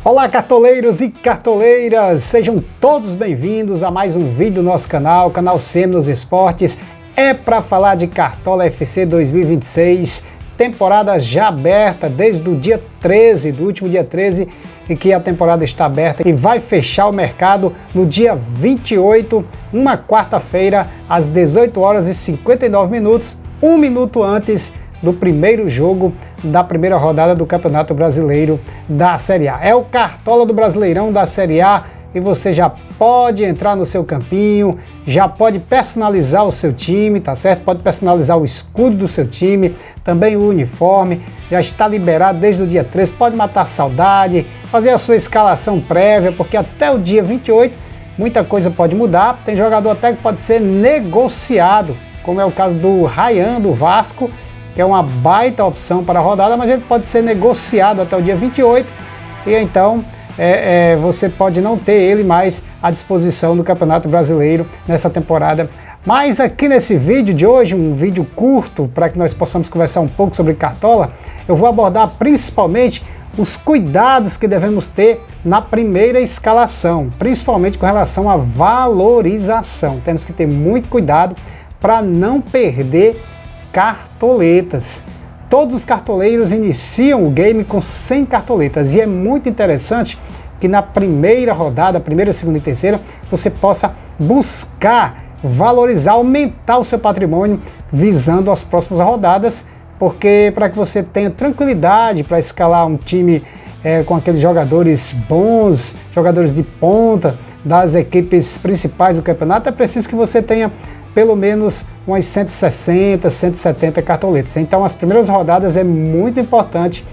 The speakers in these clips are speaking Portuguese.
Olá, cartoleiros e cartoleiras, sejam todos bem-vindos a mais um vídeo do nosso canal CM nos Esportes. É para falar de Cartola FC 2026, temporada já aberta desde o dia 13, do último dia 13, e que a temporada está aberta e vai fechar o mercado no dia 28, uma quarta-feira, às 18 horas e 59 minutos, um minuto antes do primeiro jogo da primeira rodada do Campeonato Brasileiro da Série A. É o Cartola do Brasileirão da Série A e você já pode entrar no seu campinho, já pode personalizar o seu time, tá certo? Pode personalizar o escudo do seu time, também o uniforme, já está liberado desde o dia 13, pode matar a saudade, fazer a sua escalação prévia, porque até o dia 28 muita coisa pode mudar, tem jogador até que pode ser negociado, como é o caso do Ryan do Vasco, que é uma baita opção para a rodada, mas ele pode ser negociado até o dia 28, e então você pode não ter ele mais à disposição do Campeonato Brasileiro nessa temporada. Mas aqui nesse vídeo de hoje, um vídeo curto, para que nós possamos conversar um pouco sobre Cartola, eu vou abordar principalmente os cuidados que devemos ter na primeira escalação, principalmente com relação à valorização. Temos que ter muito cuidado para não perder cartoletas. Todos os cartoleiros iniciam o game com 100 cartoletas e é muito interessante que na primeira rodada, primeira, segunda e terceira, você possa buscar valorizar, aumentar o seu patrimônio visando as próximas rodadas, porque para que você tenha tranquilidade para escalar um time com aqueles jogadores bons, jogadores de ponta das equipes principais do campeonato, é preciso que você tenha pelo menos umas 160, 170 cartoletas. Então as primeiras rodadas é muito importante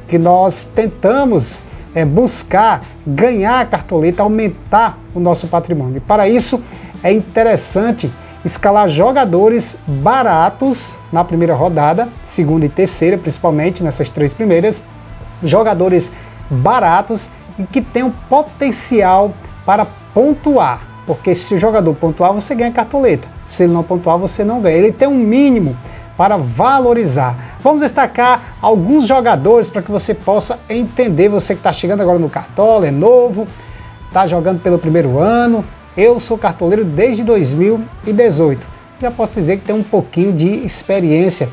que nós tentamos buscar ganhar a cartoleta, aumentar o nosso patrimônio. E para isso é interessante escalar jogadores baratos na primeira rodada, segunda e terceira, principalmente nessas três primeiras, jogadores baratos e que tenham potencial para pontuar, porque se o jogador pontuar, você ganha cartoleta. Se ele não pontuar, você não ganha. Ele tem um mínimo para valorizar. Vamos destacar alguns jogadores para que você possa entender. Você que está chegando agora no Cartola, é novo, está jogando pelo primeiro ano. Eu sou cartoleiro desde 2018. Já posso dizer que tem um pouquinho de experiência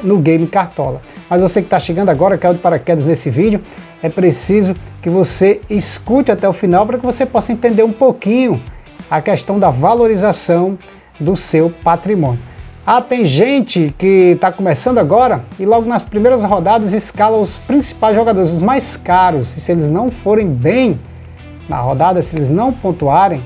no game Cartola. Mas você que está chegando agora, caiu de paraquedas nesse vídeo, é preciso que você escute até o final para que você possa entender um pouquinho a questão da valorização do seu patrimônio. Tem gente que está começando agora e logo nas primeiras rodadas escala os principais jogadores, os mais caros, e se eles não forem bem na rodada, se eles não pontuarem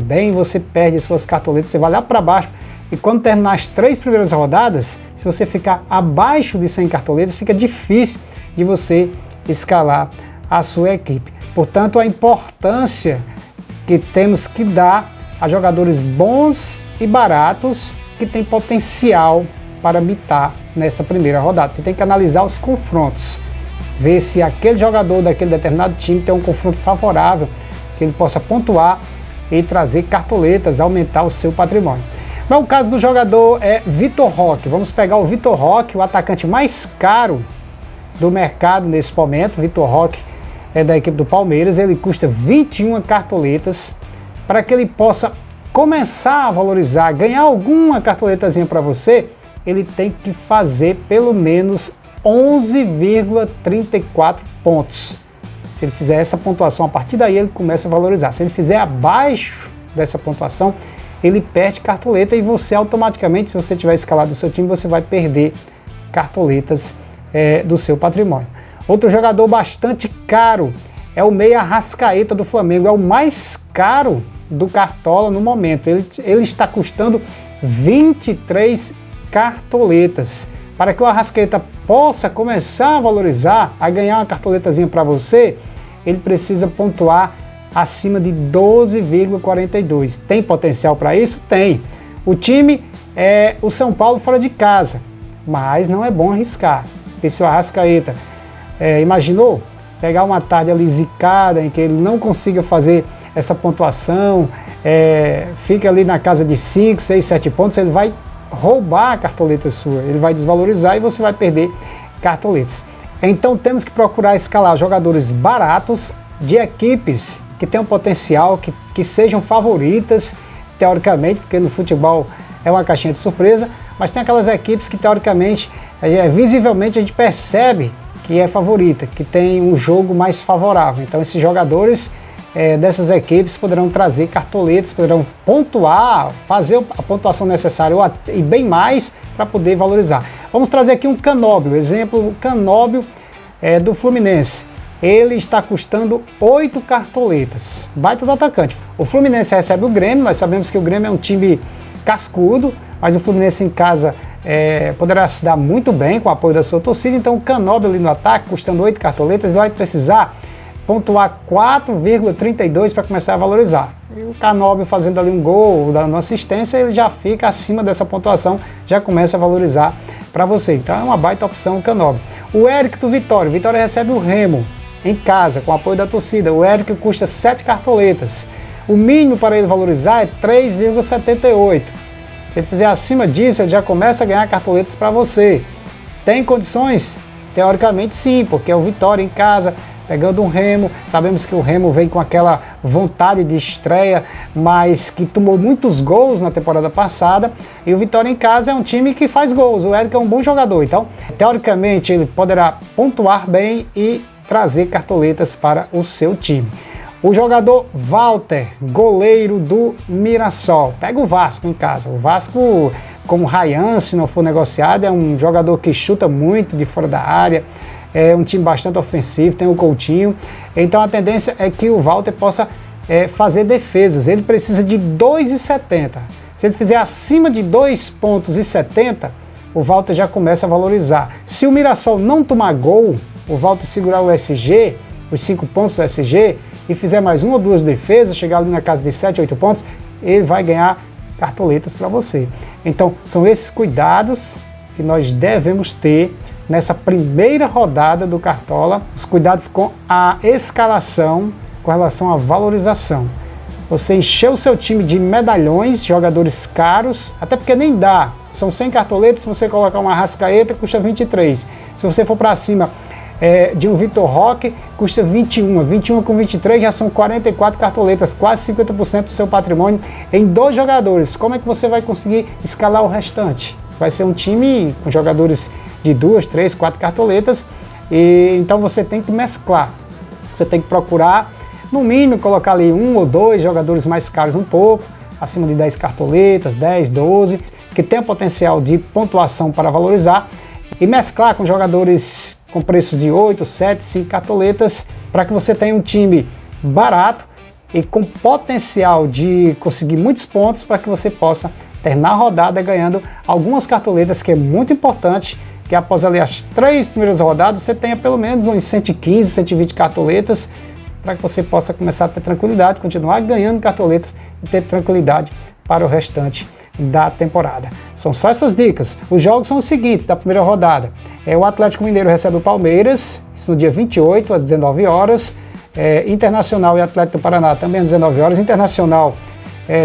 bem, você perde suas cartoletas, você vai lá para baixo, e quando terminar as três primeiras rodadas, se você ficar abaixo de 100 cartoletas, fica difícil de você escalar a sua equipe. Portanto, a importância que temos que dar a jogadores bons e baratos que têm potencial para mitar nessa primeira rodada. Você tem que analisar os confrontos, ver se aquele jogador daquele determinado time tem um confronto favorável, que ele possa pontuar e trazer cartoletas, aumentar o seu patrimônio. Mas o caso do jogador é Vitor Roque. Vamos pegar o Vitor Roque, o atacante mais caro do mercado nesse momento. Vitor Roque é da equipe do Palmeiras, ele custa 21 cartoletas. Para que ele possa começar a valorizar, ganhar alguma cartoletazinha para você, ele tem que fazer pelo menos 11,34 pontos. Se ele fizer essa pontuação, a partir daí ele começa a valorizar. Se ele fizer abaixo dessa pontuação, ele perde cartoleta e você automaticamente, se você tiver escalado o seu time, você vai perder cartoletas do seu patrimônio. Outro jogador bastante caro é o Meia Arrascaeta do Flamengo, é o mais caro do Cartola no momento. Ele está custando 23 cartoletas. Para que o Arrascaeta possa começar a valorizar, a ganhar uma cartoletazinha para você, ele precisa pontuar acima de 12,42. Tem potencial para isso? Tem. O time é o São Paulo fora de casa, mas não é bom arriscar. Porque se o Arrascaeta, imaginou pegar uma tarde ali zicada em que ele não consiga fazer essa pontuação, fica ali na casa de 5, 6, 7 pontos, ele vai roubar a cartoleta sua, ele vai desvalorizar e você vai perder cartoletas. Então temos que procurar escalar jogadores baratos, de equipes que tenham potencial, que sejam favoritas, teoricamente, porque no futebol é uma caixinha de surpresa, mas tem aquelas equipes que teoricamente, visivelmente a gente percebe que é favorita, que tem um jogo mais favorável. Então esses jogadores dessas equipes poderão trazer cartoletas, poderão pontuar, fazer a pontuação necessária e bem mais para poder valorizar. Vamos trazer aqui um Canóbio, exemplo, o Canóbio do Fluminense. Ele está custando 8 cartoletas, baita do atacante. O Fluminense recebe o Grêmio, nós sabemos que o Grêmio é um time cascudo, mas o Fluminense em casa poderá se dar muito bem com o apoio da sua torcida, então o Canóbio ali no ataque, custando 8 cartoletas, ele vai precisar pontuar 4,32 para começar a valorizar. E o Canóbio fazendo ali um gol, dando uma assistência, ele já fica acima dessa pontuação, já começa a valorizar para você. Então é uma baita opção o Canóbio. O Éric do Vitória, Vitória recebe o Remo em casa, com o apoio da torcida. O Éric custa 7 cartoletas. O mínimo para ele valorizar é 3,78. Se ele fizer acima disso, ele já começa a ganhar cartoletas para você. Tem condições? Teoricamente sim, porque é o Vitória em casa, pegando um Remo. Sabemos que o Remo vem com aquela vontade de estreia, mas que tomou muitos gols na temporada passada. E o Vitória em casa é um time que faz gols. O Éric é um bom jogador, então, teoricamente, ele poderá pontuar bem e trazer cartoletas para o seu time. O jogador Walter, goleiro do Mirassol. Pega o Vasco em casa. O Vasco, como Ryan, se não for negociado, é um jogador que chuta muito de fora da área. É um time bastante ofensivo, tem o Coutinho. Então a tendência é que o Walter possa fazer defesas. Ele precisa de 2,70. Se ele fizer acima de 2,70, o Walter já começa a valorizar. Se o Mirassol não tomar gol, o Walter segurar o SG, os 5 pontos do SG, e fizer mais 1 ou 2 defesas, chegar ali na casa de 7, 8 pontos, ele vai ganhar cartoletas para você. Então, são esses cuidados que nós devemos ter nessa primeira rodada do Cartola, os cuidados com a escalação, com relação à valorização. Você encheu o seu time de medalhões, jogadores caros, até porque nem dá. São 100 cartoletas, se você colocar uma Arrascaeta, custa 23. Se você for para cima de um Vitor Roque, custa 21. 21 com 23 já são 44 cartoletas, quase 50% do seu patrimônio em 2 jogadores. Como é que você vai conseguir escalar o restante? Vai ser um time com jogadores de 2, 3, 4 cartoletas, e então você tem que mesclar. Você tem que procurar, no mínimo, colocar ali 1 ou 2 jogadores mais caros um pouco, acima de 10 cartoletas, 10, 12, que tem potencial de pontuação para valorizar, e mesclar com jogadores com preços de 8, 7, 5 cartoletas, para que você tenha um time barato e com potencial de conseguir muitos pontos, para que você possa terminar a rodada ganhando algumas cartoletas, que é muito importante, que após ali as 3 primeiras rodadas você tenha pelo menos uns 115, 120 cartoletas, para que você possa começar a ter tranquilidade, continuar ganhando cartoletas e ter tranquilidade para o restante da temporada. São só essas dicas. Os jogos são os seguintes da primeira rodada. O Atlético Mineiro recebe o Palmeiras, isso no dia 28, às 19 horas. Internacional e Atlético do Paraná também às 19 horas. Internacional,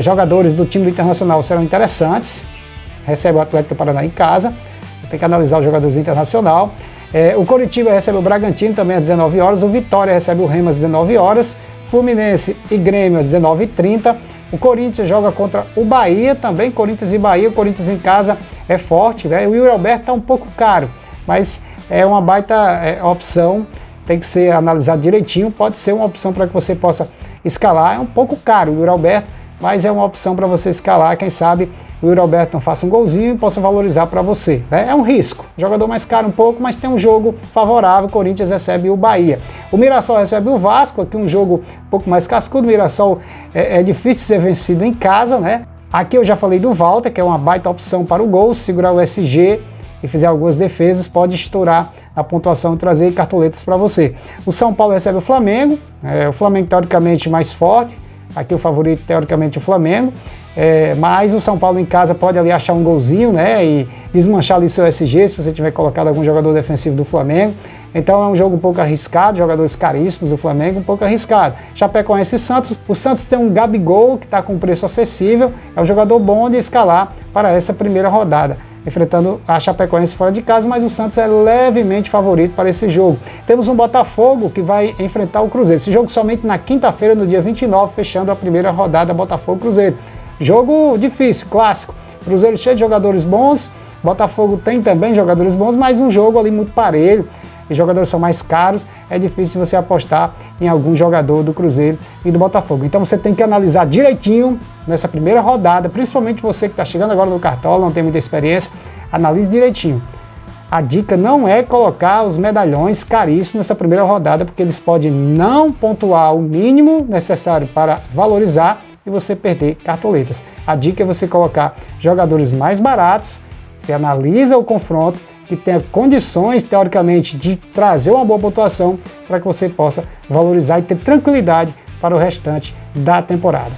jogadores do time do Internacional serão interessantes. Recebe o Atlético do Paraná em casa. Tem que analisar os jogadores do Internacional. O Coritiba recebe o Bragantino também às 19 horas. O Vitória recebe o Remo às 19 horas. Fluminense e Grêmio às 19h30. O Corinthians joga contra o Bahia também, Corinthians e Bahia. O Corinthians em casa é forte, né? O Yuri Alberto está um pouco caro, mas é uma baita opção, tem que ser analisado direitinho, pode ser uma opção para que você possa escalar. É um pouco caro o Yuri Alberto, mas é uma opção para você escalar, quem sabe o Yuri Alberto não faça um golzinho e possa valorizar para você, né? É um risco, jogador mais caro um pouco, mas tem um jogo favorável. O Corinthians recebe o Bahia. O Mirassol recebe o Vasco, aqui um jogo um pouco mais cascudo. O Mirassol é difícil ser vencido em casa, né? Aqui eu já falei do Walter, que é uma baita opção para o gol, segurar o SG e fizer algumas defesas, pode estourar a pontuação e trazer cartoletas para você. O São Paulo recebe o Flamengo, o Flamengo teoricamente mais forte, aqui o favorito teoricamente o Flamengo, mas o São Paulo em casa pode ali achar um golzinho, né, e desmanchar ali seu SG se você tiver colocado algum jogador defensivo do Flamengo. Então é um jogo um pouco arriscado, jogadores caríssimos do Flamengo, um pouco arriscado. Chapecoense e Santos, o Santos tem um Gabigol que está com preço acessível, é um jogador bom de escalar para essa primeira rodada. enfrentando a Chapecoense fora de casa, mas o Santos é levemente favorito para esse jogo. Temos um Botafogo que vai enfrentar o Cruzeiro. Esse jogo somente na quinta-feira, no dia 29, fechando a primeira rodada Botafogo-Cruzeiro. Jogo difícil, clássico. Cruzeiro cheio de jogadores bons, Botafogo tem também jogadores bons, mas um jogo ali muito parelho. Os jogadores são mais caros, é difícil você apostar em algum jogador do Cruzeiro e do Botafogo. Então você tem que analisar direitinho nessa primeira rodada, principalmente você que está chegando agora no Cartola, não tem muita experiência, analise direitinho. A dica não é colocar os medalhões caríssimos nessa primeira rodada, porque eles podem não pontuar o mínimo necessário para valorizar e você perder cartoletas. A dica é você colocar jogadores mais baratos, você analisa o confronto, que tenha condições, teoricamente, de trazer uma boa pontuação para que você possa valorizar e ter tranquilidade para o restante da temporada.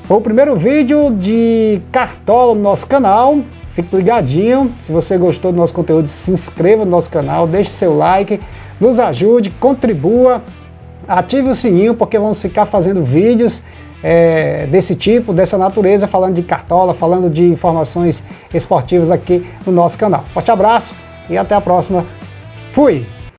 Foi o primeiro vídeo de Cartola no nosso canal. Fique ligadinho. Se você gostou do nosso conteúdo, se inscreva no nosso canal, deixe seu like, nos ajude, contribua, ative o sininho, porque vamos ficar fazendo vídeos desse tipo, dessa natureza, falando de Cartola, falando de informações esportivas aqui no nosso canal. Forte abraço e até a próxima. Fui!